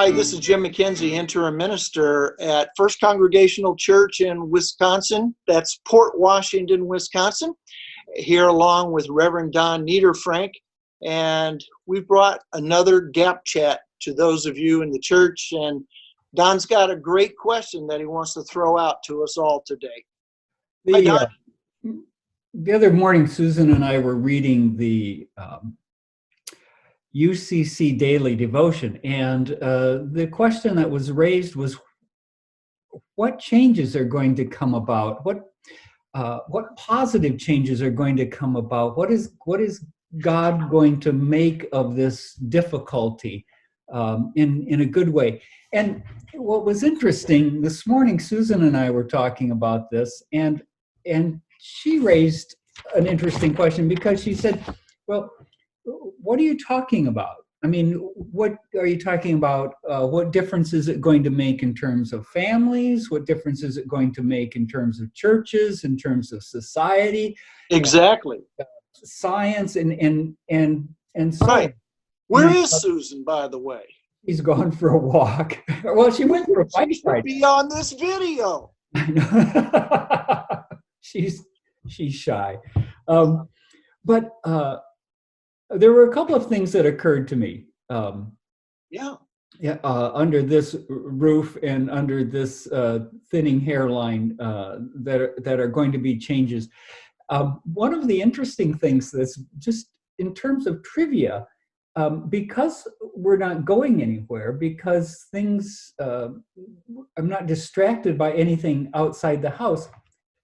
Hi, this is Jim McKenzie, interim minister at First Congregational Church in Wisconsin. That's Port Washington, Wisconsin, here along with Reverend Don Niederfrank. And we brought another Gap Chat to those of you in the church. And Don's got a great question that he wants to throw out to us all today. Hi, Don. The other morning, Susan and I were reading the UCC Daily Devotion, and the question that was raised was, what changes are going to come about? What positive changes are going to come about? What is God going to make of this difficulty in a good way? And what was interesting, this morning, Susan and I were talking about this, and she raised an interesting question because she said, well, what are you talking about? I mean, what are you talking about? What difference is it going to make in terms of families? What difference is it going to make in terms of churches, in terms of society? Exactly. Science and so right. Where is Susan, by the way? She's gone for a walk. Well, she went for a bike ride. Be on this video. I know. She's shy. But there were a couple of things that occurred to me. Under this roof and under this thinning hairline that are going to be changes. One of the interesting things that's just in terms of trivia, because we're not going anywhere, because things, I'm not distracted by anything outside the house,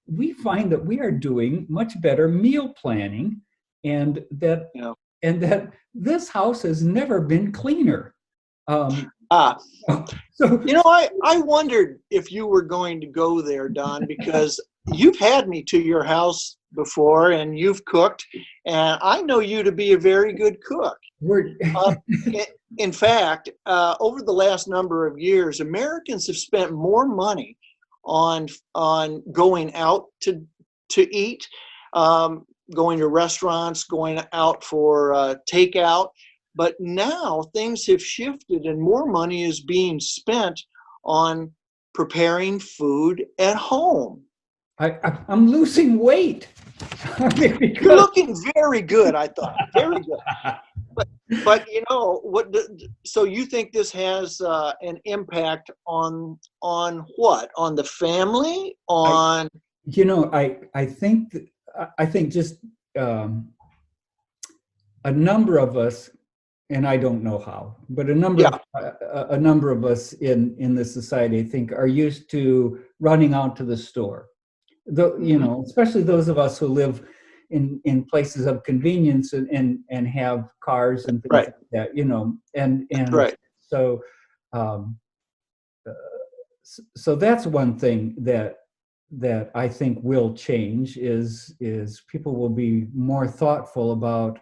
we find that we are doing much better meal planning, and that this house has never been cleaner. So I wondered if you were going to go there, Don, because you've had me to your house before and you've cooked, and I know you to be a very good cook. In fact, over the last number of years, Americans have spent more money on going out to eat, going to restaurants, going out for takeout. But now things have shifted and more money is being spent on preparing food at home. I'm losing weight. You're looking very good, I thought. Very good. But you know what? So you think this has an impact on what? On the family? On I think just a number of us, and I don't know how, but a number of us in this society, I think, are used to running out to the store. Especially those of us who live in places of convenience and have cars and things like that, and right. So that's one thing that I think will change is people will be more thoughtful about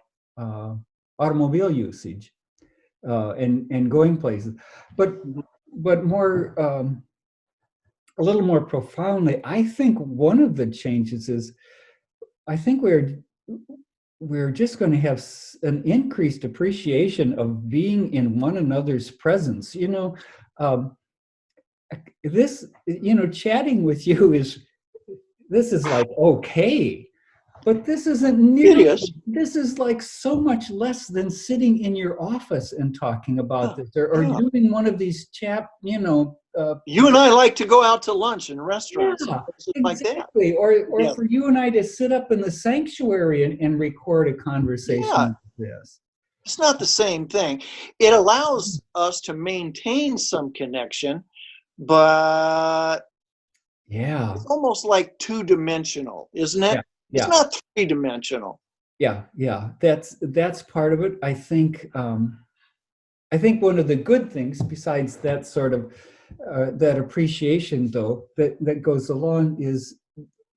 automobile usage and going places, but more a little more profoundly, I think one of the changes is I think we're just going to have an increased appreciation of being in one another's presence. This, chatting with you is like okay, but this isn't nearly. This is like so much less than sitting in your office and talking about this, or doing one of these you and I like to go out to lunch in restaurants, like that. Or for you and I to sit up in the sanctuary and record a conversation like this. It's not the same thing. It allows us to maintain some connection, but it's almost like two-dimensional, isn't it? It's not three-dimensional. That's part of it. I think one of the good things, besides that sort of that appreciation, though, that goes along, is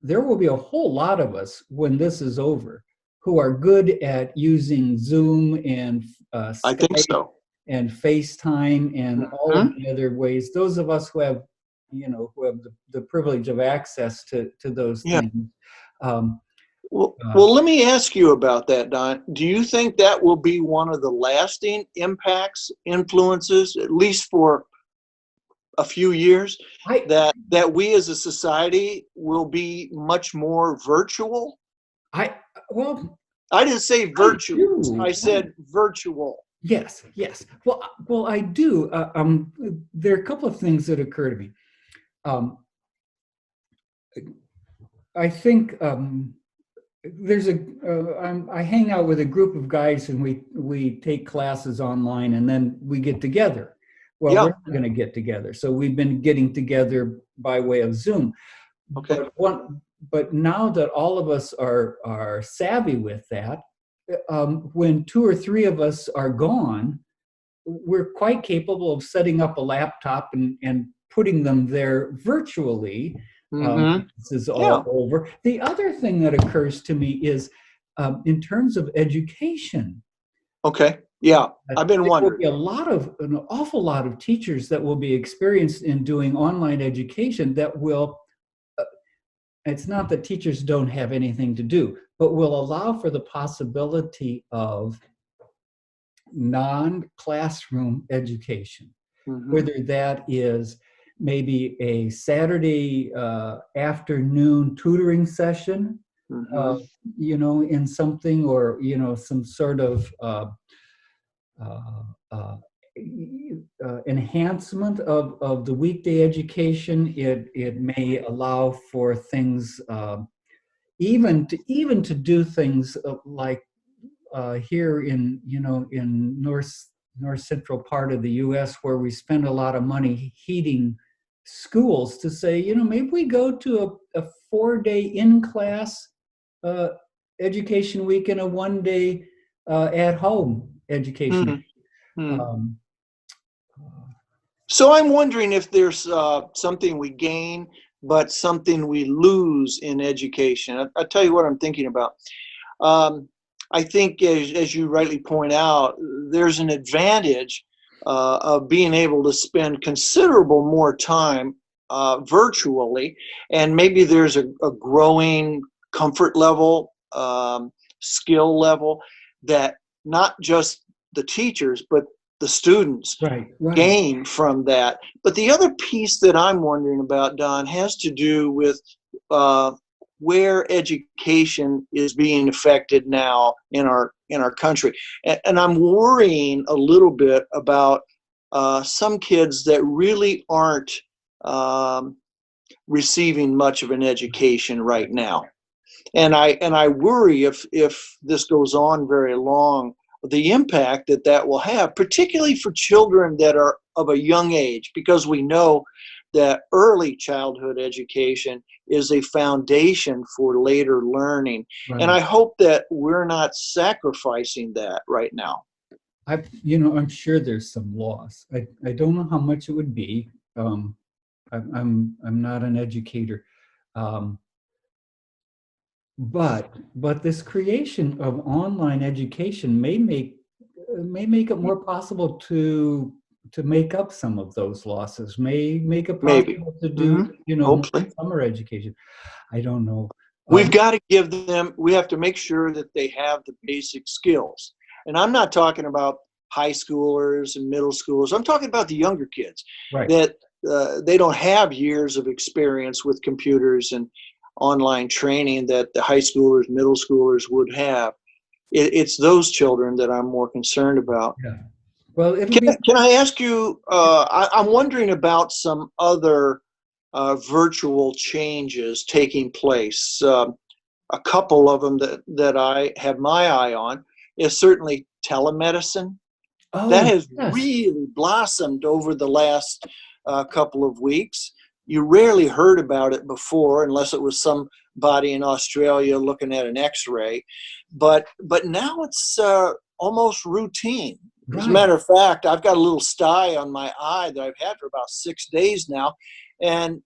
there will be a whole lot of us when this is over who are good at using Zoom and Skype, I think so, and FaceTime and all of the other ways. Those of us who have the privilege of access to those things. Well, let me ask you about that, Don. Do you think that will be one of the lasting impacts, influences, at least for a few years, I, that we as a society will be much more virtual? I, well, I didn't say I virtuous. do. I said virtual. Yes, yes. Well, I do. There are a couple of things that occur to me. Um, I think there's I hang out with a group of guys, and we take classes online, and then we get together. Well, we're Yeah. not going to get together, so we've been getting together by way of Zoom. Okay. But now that all of us are savvy with that, when two or three of us are gone, we're quite capable of setting up a laptop and putting them there virtually. Mm-hmm. This is Yeah. all over. The other thing that occurs to me is in terms of education. Okay. Yeah. I've been There will wondering. be an awful lot of teachers that will be experienced in doing online education that will, it's not that teachers don't have anything to do, but will allow for the possibility of non-classroom education, Mm-hmm. whether that is maybe a Saturday afternoon tutoring session, uh, Mm-hmm. in something, or, some sort of uh, uh, enhancement of the weekday education. It may allow for things, even to do things like here in north central part of the U.S., where we spend a lot of money heating schools, to say, maybe we go to a 4-day in-class uh, education week and a 1-day at-home education. Mm-hmm. Um, So I'm wondering if there's something we gain, but something we lose in education. I'll tell you what I'm thinking about. Um, I think, as you rightly point out, there's an advantage of being able to spend considerable more time virtually, and maybe there's a growing comfort level, skill level, that not just the teachers, but the students right. gain from that. But the other piece that I'm wondering about, Don, has to do with uh, where education is being affected now in our country, and I'm worrying a little bit about some kids that really aren't um, receiving much of an education right now. And I worry, if this goes on very long, the impact that will have, particularly for children that are of a young age, because we know that early childhood education is a foundation for later learning. And Right. I hope that we're not sacrificing that right now. I'm sure there's some loss. I don't know how much it would be. I'm not an educator. Um, but this creation of online education may make it more possible to make up some of those losses, may make it Maybe. possible to do, Hmm. more Hopefully. summer education. I don't know. We've got to give them, we have to make sure that they have the basic skills. And I'm not talking about high schoolers and middle schoolers. I'm talking about the younger kids Right. that they don't have years of experience with computers and online training that the high schoolers, middle schoolers would have. It's those children that I'm more concerned about. Yeah. Well, it'll be. Can I ask you, I'm wondering about some other virtual changes taking place. A couple of them that I have my eye on is certainly telemedicine. That Oh, has yes. really blossomed over the last couple of weeks. You rarely heard about it before, unless it was somebody in Australia looking at an X-ray. But now it's almost routine. As a Right. matter of fact, I've got a little sty on my eye that I've had for about 6 days now, and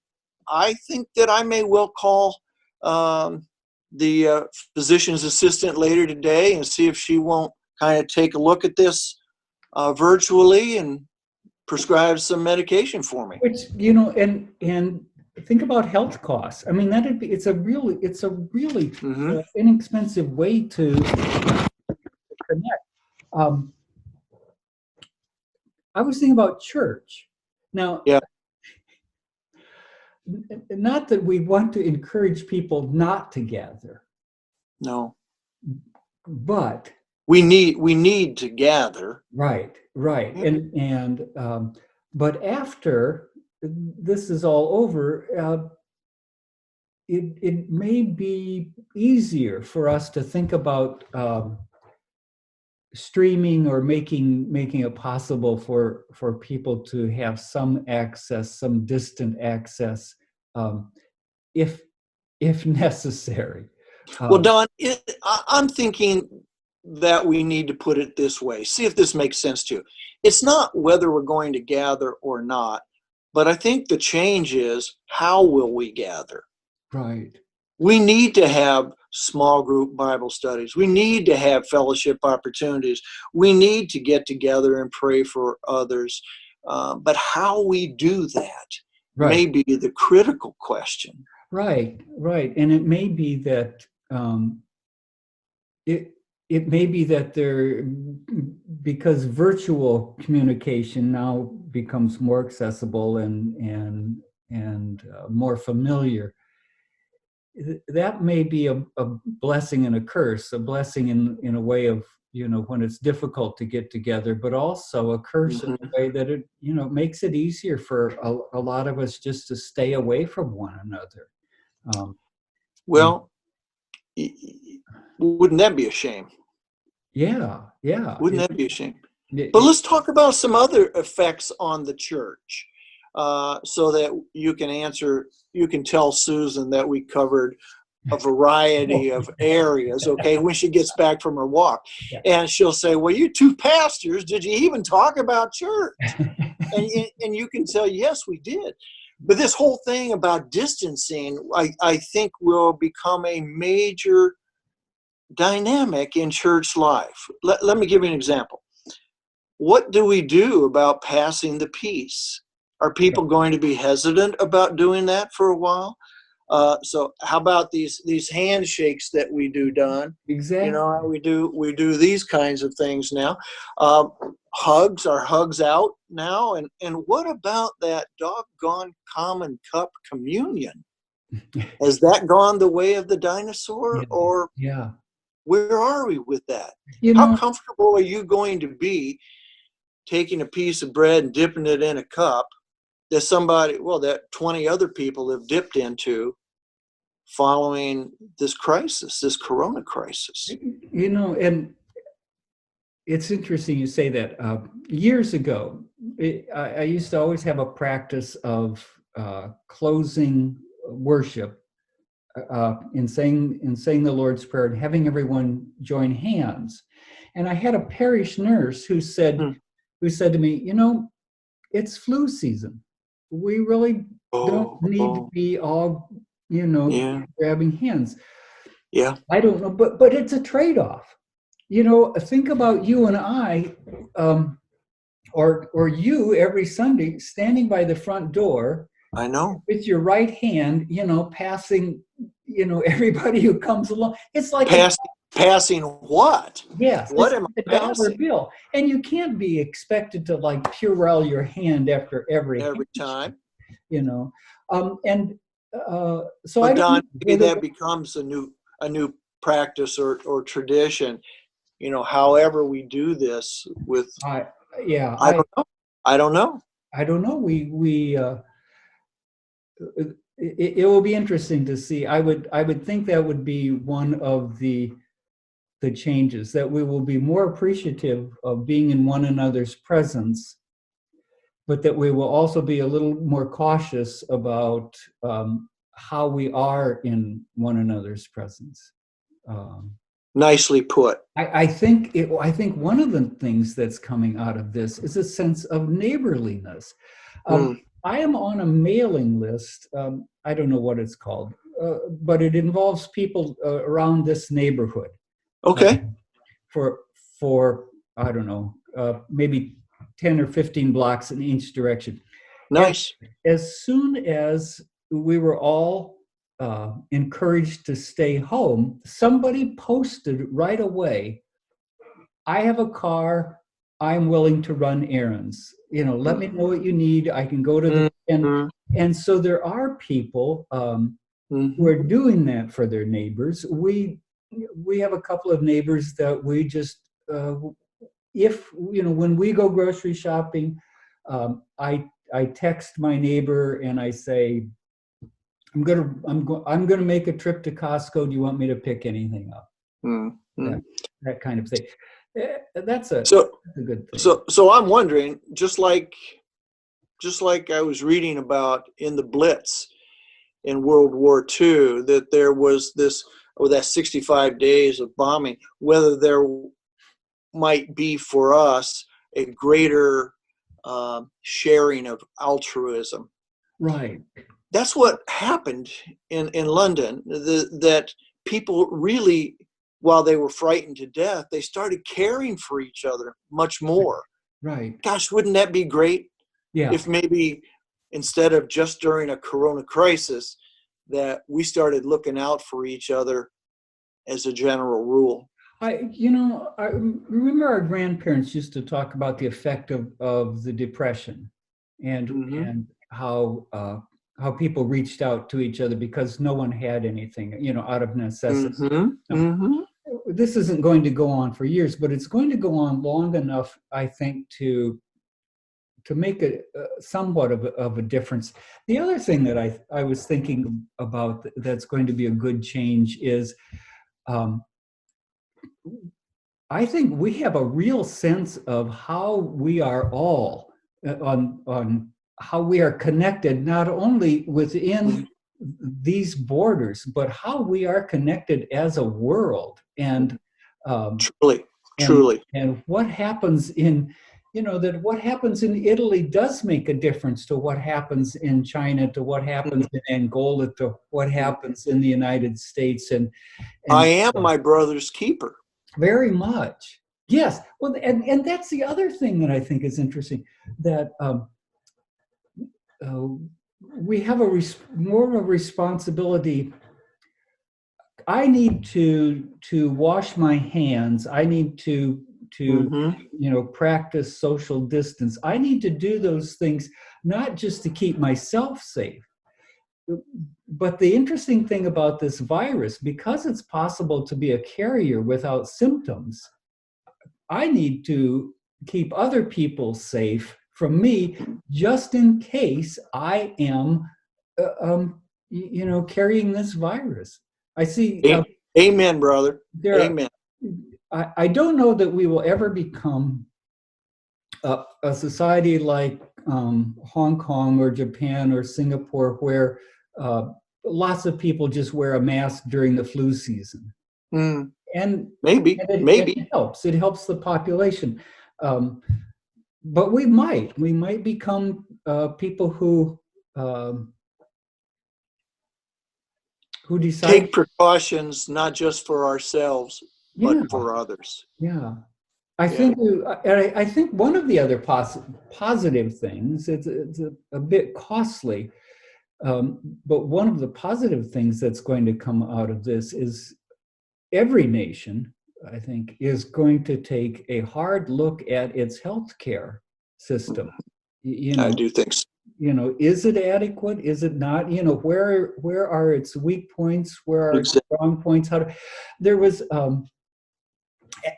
I think that I may well call the physician's assistant later today and see if she won't kind of take a look at this virtually and prescribe some medication for me. Which, and think about health costs. I mean, it's a really Mm-hmm. inexpensive way to connect. Um, I was thinking about church. Now, Yeah. not that we want to encourage people not to gather, No. but We need to gather. right, Yeah. and but after this is all over, it may be easier for us to think about streaming or making it possible for people to have some access, some distant access, um, if necessary. Well, Don, I'm thinking that we need to put it this way. See if this makes sense to you. It's not whether we're going to gather or not, but I think the change is how will we gather? Right. We need to have small group Bible studies. We need to have fellowship opportunities. We need to get together and pray for others. But how we do that Right. may be the critical question. Right. And it may be that it may be that there, because virtual communication now becomes more accessible and more familiar, that may be a blessing and a curse. A blessing in a way of, when it's difficult to get together, but also a curse in Mhm. a way that it makes it easier for a lot of us just to stay away from one another. And Well, wouldn't that be a shame? yeah, Wouldn't that be a shame? But it, let's talk about some other effects on the church, so that you can tell Susan that we covered a variety of areas, okay, when she gets back from her walk. yeah. And she'll say, well, you two pastors, did you even talk about church? And you can tell, yes, we did. But this whole thing about distancing, I think will become a major dynamic in church life. Let me give you an example. What do we do about passing the peace? Are people going to be hesitant about doing that for a while? So how about these handshakes that we do, Don? You Exactly. know how we do these kinds of things now. Hugs, are hugs out now? And what about that doggone common cup communion? Has that gone the way of the dinosaur, Yeah. or Yeah. where are we with that? You How know, comfortable are you going to be taking a piece of bread and dipping it in a cup that 20 other people have dipped into following this crisis, this corona crisis? and it's interesting you say that. Years ago, I used to always have a practice of closing worship in saying the Lord's Prayer and having everyone join hands. And I had a parish nurse who said Hmm. to me, it's flu season. We really don't need to Oh, be all, yeah, grabbing hands. yeah. I don't know, but it's a trade-off. Think about you and I, or you every Sunday standing by the front door I know. with your right hand, passing, everybody who comes along. It's like Passing what? yes, What it's am like a I dollar passing bill, and you can't be expected to like Purell your hand after every every handshake, time? you know. And so I But don't know Don, maybe whether that becomes a new practice or tradition. However we do this with, I yeah I don't know. I don't know. I don't know. It will be interesting to see. I would think that would be one of the changes, that we will be more appreciative of being in one another's presence, but that we will also be a little more cautious about how we are in one another's presence. Um, Nicely put. I think one of the things that's coming out of this is a sense of neighborliness. Hmm. I am on a mailing list. I don't know what it's called, but it involves people around this neighborhood uh, Okay. for I don't know, maybe 10 or 15 blocks in each direction. As Nice. as soon as we were all encouraged to stay home, somebody posted right away, I have a car, I'm willing to run errands. Let me know what you need. I can go to the and so there are people who are doing that for their neighbors. We have a couple of neighbors that we just if when we go grocery shopping, I text my neighbor and I say, I'm gonna make a trip to Costco. Do you want me to pick anything up? That kind of thing. That's a good thing. So I'm wondering, just like I was reading about in the Blitz in World War II, that there was that 65 days of bombing, whether there might be for us a greater sharing of altruism. Right. That's what happened in London, that people really, while they were frightened to death, they started caring for each other much more. Right. Gosh, wouldn't that be great? Yeah. If maybe instead of just during a corona crisis, that we started looking out for each other as a general rule. I remember our grandparents used to talk about the effect of the Depression and how people reached out to each other because no one had anything, out of necessity. This isn't going to go on for years, but it's going to go on long enough, I think, to make a somewhat of a difference. The other thing that I was thinking about that's going to be a good change is I think we have a real sense of how we are all on how we are connected, not only within these borders, but how we are connected as a world. And truly. And what happens in, that what happens in Italy does make a difference to what happens in China, to what happens in Angola, to what happens in the United States. And I am my brother's keeper. Very much. Yes. Well, and that's the other thing that I think is interesting, that we have more of a responsibility. I need to wash my hands. I need to practice social distance. I need to do those things not just to keep myself safe. But the interesting thing about this virus, because it's possible to be a carrier without symptoms, I need to keep other people safe from me, just in case I am, carrying this virus. I see. Amen, brother. Amen. I don't know that we will ever become a society like Hong Kong or Japan or Singapore, where lots of people just wear a mask during the flu season. And maybe it helps the population, but we might become people who decide take precautions not just for ourselves but for others. I think one of the other positive things, it's a bit costly, but one of the positive things that's going to come out of this is every nation, I think, is going to take a hard look at its healthcare system. I do think so. Is it adequate? Is it not? Where are its weak points? Where are its strong points? There was,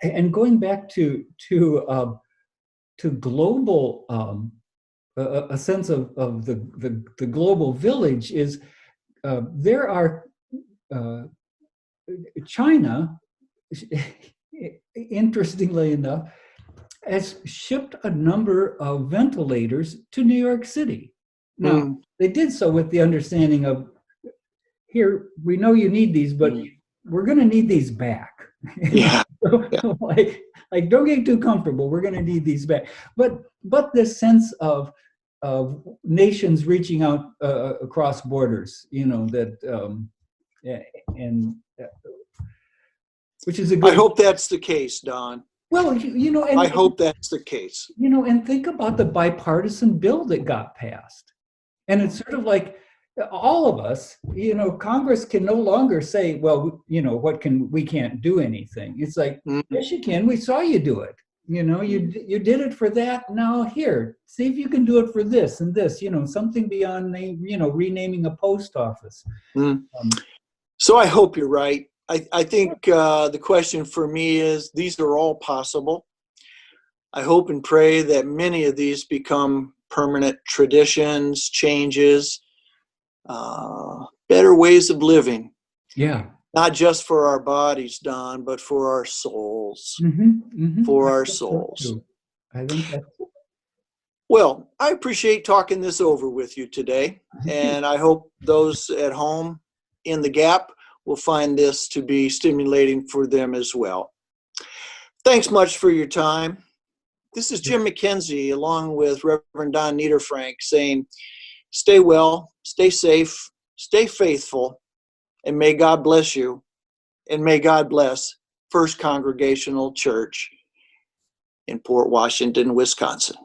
and going back to global, a sense of the global village is there are. China, interestingly enough, has shipped a number of ventilators to New York City. Now, they did so with the understanding of, here, we know you need these, but we're going to need these back. Like, don't get too comfortable. We're going to need these back. But this sense of nations reaching out across borders, which is a good. I hope that's the case, Don. Well, and I hope that's the case. And think about the bipartisan bill that got passed, and it's sort of like, all of us, Congress can no longer say, well, we can't do anything. It's like, yes, you can. We saw you do it. You did it for that. Now here, see if you can do it for this and this, something beyond renaming a post office. So I hope you're right. I think the question for me is, these are all possible. I hope and pray that many of these become permanent traditions, changes, better ways of living. Yeah. Not just for our bodies, Don, but for our souls. For our souls. I think that's. Well, I appreciate talking this over with you today, and I hope those at home in the gap will find this to be stimulating for them as well. Thanks much for your time. This is Jim McKenzie, along with Reverend Don Niederfrank, saying, stay well, stay safe, stay faithful, and may God bless you, and may God bless First Congregational Church in Port Washington, Wisconsin.